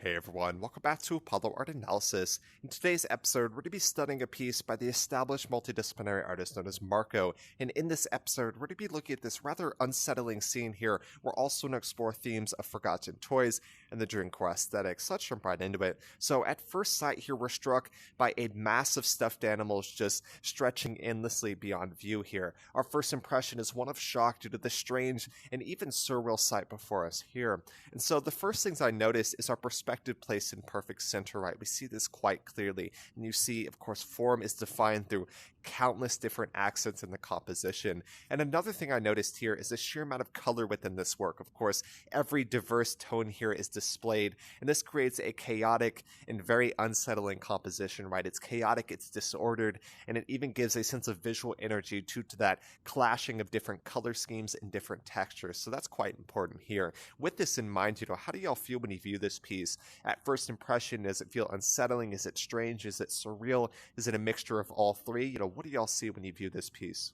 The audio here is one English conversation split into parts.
Hey everyone, welcome back to Apollo Art Analysis. In today's episode, we're going to be studying a piece by the established multidisciplinary artist known as Marco. And in this episode, we're going to be looking at this rather unsettling scene here. We're also going to explore themes of forgotten toys and the Dreamcore aesthetic. So let's jump right into it. So at first sight here, we're struck by a mass of stuffed animals just stretching endlessly beyond view here. Our first impression is one of shock due to the strange and even surreal sight before us here. And so the first things I notice is our perspective placed in perfect center, right? We see this quite clearly. And you see, of course, form is defined through countless different accents in the composition. And another thing I noticed here is the sheer amount of color within this work. Of course, every diverse tone here is displayed, and this creates a chaotic and very unsettling composition, right? It's chaotic, it's disordered, and it even gives a sense of visual energy due to that clashing of different color schemes and different textures. So that's quite important here. With this in mind, how do y'all feel when you view this piece? At first impression, does it feel unsettling? Is it strange? Is it surreal? Is it a mixture of all three? What do y'all see when you view this piece?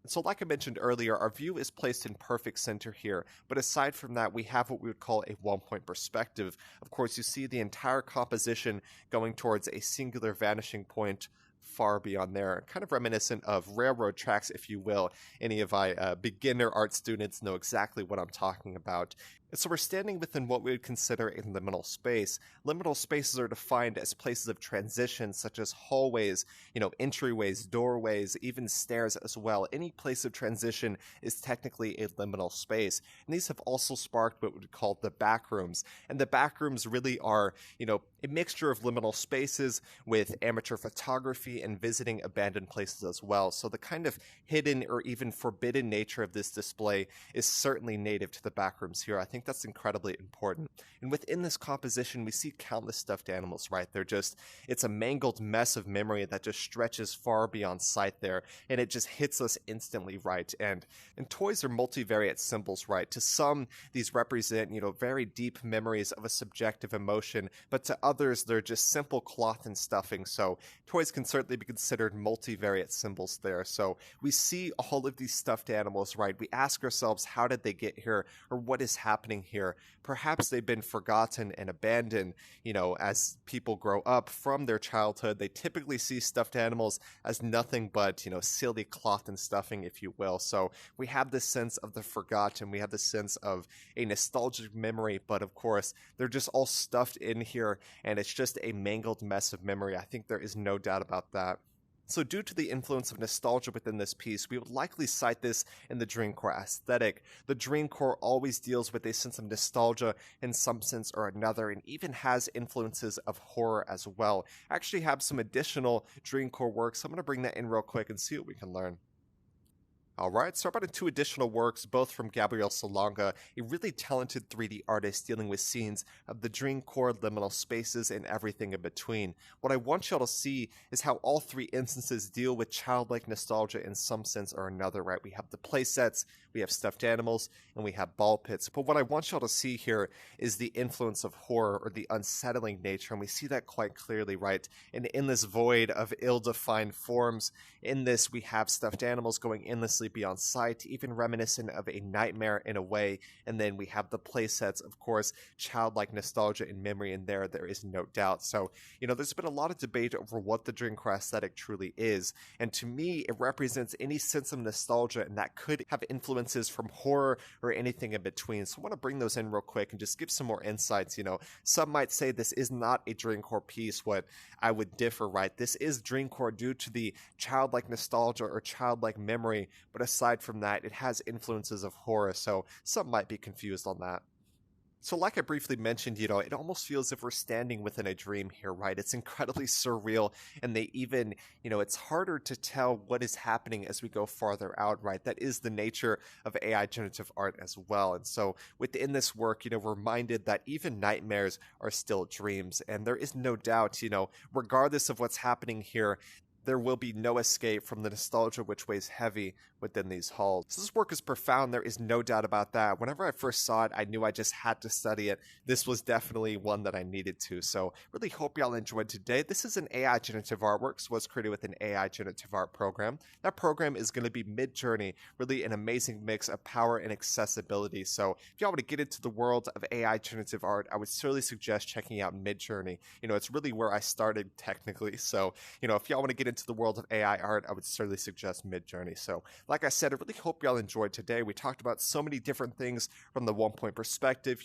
So like I mentioned earlier, our view is placed in perfect center here, but aside from that, we have what we would call a one-point perspective. Of course, you see the entire composition going towards a singular vanishing point far beyond there, kind of reminiscent of railroad tracks, if you will. Any of my beginner art students know exactly what I'm talking about. And so we're standing within what we would consider a liminal space. Liminal spaces are defined as places of transition, such as hallways, entryways, doorways, even stairs as well. Any place of transition is technically a liminal space. And these have also sparked what we would call the backrooms. And the backrooms really are, a mixture of liminal spaces with amateur photography and visiting abandoned places as well. So the kind of hidden or even forbidden nature of this display is certainly native to the backrooms here. I think that's incredibly important. And within this composition, we see countless stuffed animals, right? It's a mangled mess of memory that just stretches far beyond sight there, and it just hits us instantly, right? And toys are multivariate symbols, right? To some, these represent, very deep memories of a subjective emotion, but to others, they're just simple cloth and stuffing. So toys can certainly be considered multivariate symbols there. So we see all of these stuffed animals, right? We ask ourselves, how did they get here? Or what is happening here? Perhaps they've been forgotten and abandoned. As people grow up from their childhood, they typically see stuffed animals as nothing but, silly cloth and stuffing, if you will. So we have this sense of the forgotten. We have this sense of a nostalgic memory, but of course, they're just all stuffed in here, and it's just a mangled mess of memory. I think there is no doubt about that. So due to the influence of nostalgia within this piece, we would likely cite this in the Dreamcore aesthetic. The Dreamcore always deals with a sense of nostalgia in some sense or another, and even has influences of horror as well. I actually have some additional Dreamcore works, so I'm going to bring that in real quick and see what we can learn. Alright, so about two additional works, both from Gabriel Salonga, a really talented 3D artist dealing with scenes of the Dreamcore, liminal spaces, and everything in between. What I want y'all to see is how all three instances deal with childlike nostalgia in some sense or another, right? We have the play sets, we have stuffed animals, and we have ball pits. But what I want y'all to see here is the influence of horror or the unsettling nature, and we see that quite clearly, right? And in this void of ill-defined forms, in this we have stuffed animals going endlessly beyond sight, even reminiscent of a nightmare in a way. And then we have the play sets, of course, childlike nostalgia and memory in there is no doubt. So, there's been a lot of debate over what the Dreamcore aesthetic truly is. And to me, it represents any sense of nostalgia, and that could have influences from horror or anything in between. So I want to bring those in real quick and just give some more insights. Some might say this is not a Dreamcore piece. What I would differ, right? This is Dreamcore due to the childlike nostalgia or childlike memory, but aside from that, it has influences of horror, so some might be confused on that. So like I briefly mentioned, it almost feels as if we're standing within a dream here, right? It's incredibly surreal, and they even, it's harder to tell what is happening as we go farther out, right? That is the nature of AI generative art as well. And so within this work, we're reminded that even nightmares are still dreams, and there is no doubt, regardless of what's happening here, there will be no escape from the nostalgia which weighs heavy within these halls. So this work is profound, there is no doubt about that. Whenever I first saw it, I knew I just had to study it. This was definitely one that I needed to. So really hope y'all enjoyed today. This is an AI generative artwork, so it's created with an AI generative art program. That program is going to be Mid-Journey, really an amazing mix of power and accessibility. So if y'all want to get into the world of AI generative art, I would certainly suggest checking out Mid-Journey. It's really where I started technically. So, if y'all want to get into the world of AI art, I would certainly suggest Mid-Journey. So, like I said, I really hope y'all enjoyed today. We talked about so many different things from the 1 point perspective,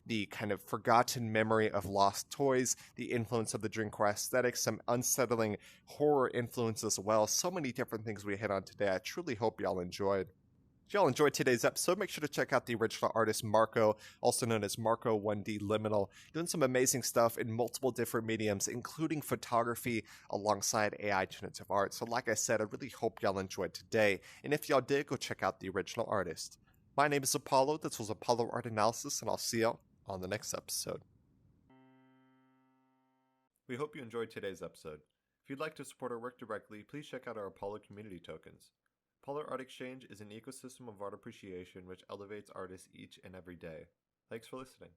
the kind of forgotten memory of lost toys, the influence of the Dreamcore aesthetic, some unsettling horror influence as well. So many different things we hit on today. I truly hope y'all enjoyed. If y'all enjoyed today's episode, make sure to check out the original artist Marco, also known as Marco 1D Liminal, doing some amazing stuff in multiple different mediums, including photography alongside AI generative art. So like I said, I really hope y'all enjoyed today, and if y'all did, go check out the original artist. My name is Apollo, this was Apollo Art Analysis, and I'll see y'all on the next episode. We hope you enjoyed today's episode. If you'd like to support our work directly, please check out our Apollo community tokens. Apollo Art Exchange is an ecosystem of art appreciation which elevates artists each and every day. Thanks for listening.